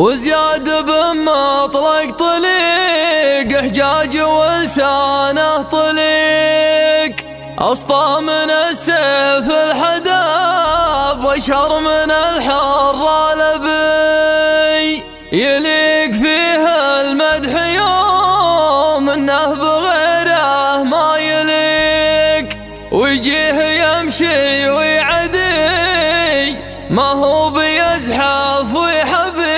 وزياد بن مطلق طليق حجاج ولسانه طليق، أسطى من السيف الحداب واشهر من الحر لبي، يليق فيه المدح يوم انه بغيره ما يليق، ويجيه يمشي ويعدي ما هو بيزحف ويحبي،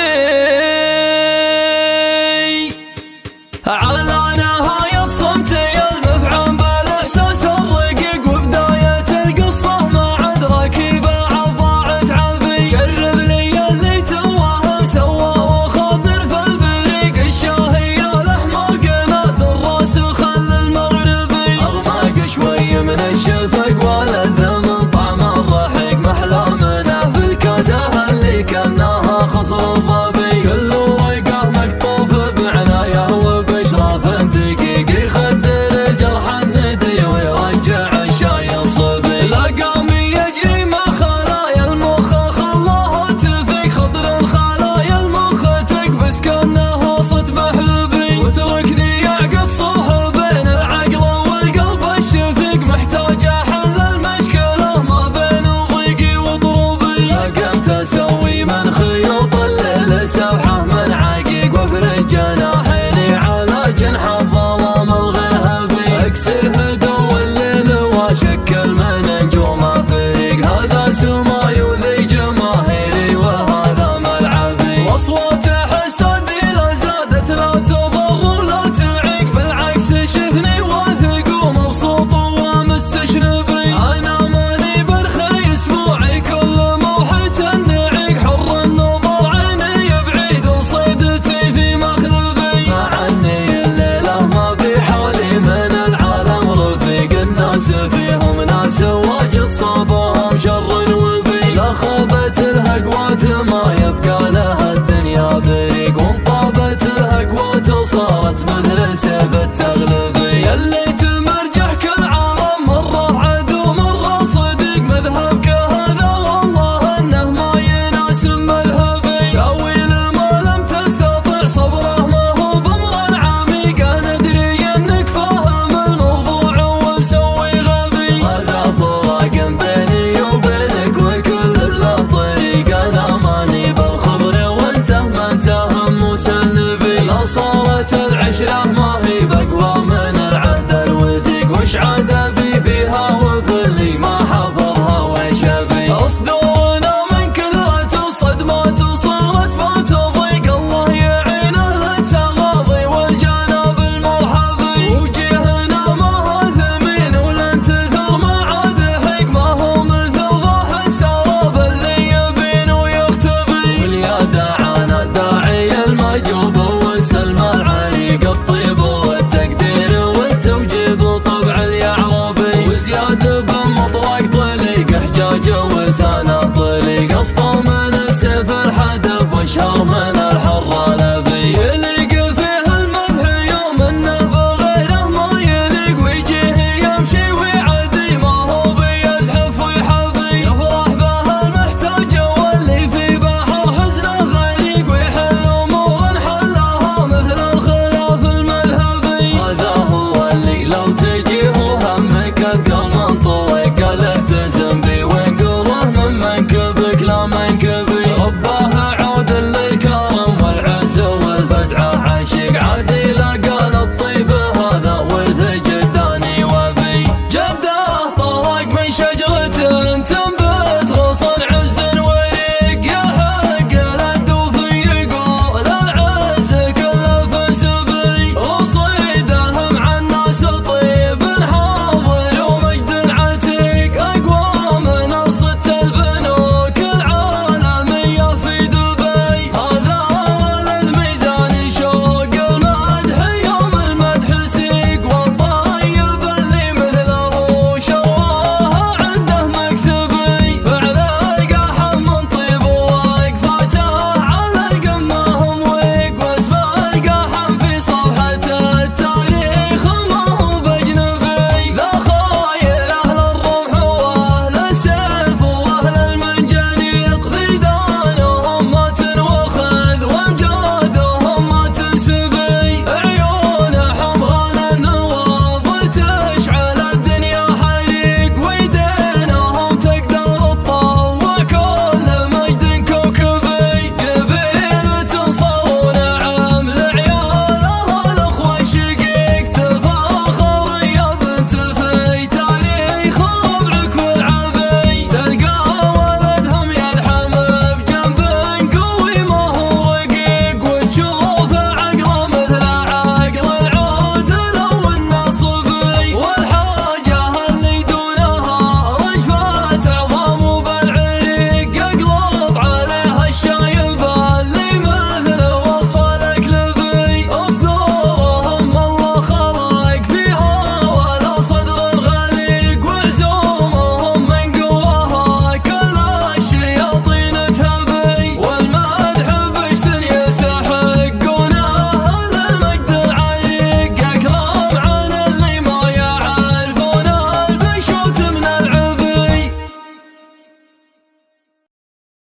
على نهاية صمتي المفعم بالاحساس الرقيق، وبداية القصة ما عاد ركيبه عضاعت عبي، قرب لي اللي توهم سوى وخاطر في البريق، الشاهية الاحمر قناد الراس وخل المغربي، اغمق شوي من الشفق ولذ من طعم الرحيق، محلى منه في الكاسه اللي كانها خصر الظبي، كل ورقه مقطوف بعنايه وبشراف دقيق، يخدر الجرح الندي ويرجع الشايب صبي، لقامي يجري مع خلايا المخ خلاه تفيق، خضر الخلايا المخ تكبس كانه صوت محلبي، وتركني يعقد صوح بين العقل والقلب الشفيق، محتاج احل المشكله ما بين ضيقي وضروبي، قمت اسوي من خيوط الليل سبحه من عقيق، وافرد جناحيني على جنح الظلام الغهبي، اكسر هدوء الليل واشكل من نجوم افريق، هذا سماي وذي جماهيري وهذا ملعبي، واصوات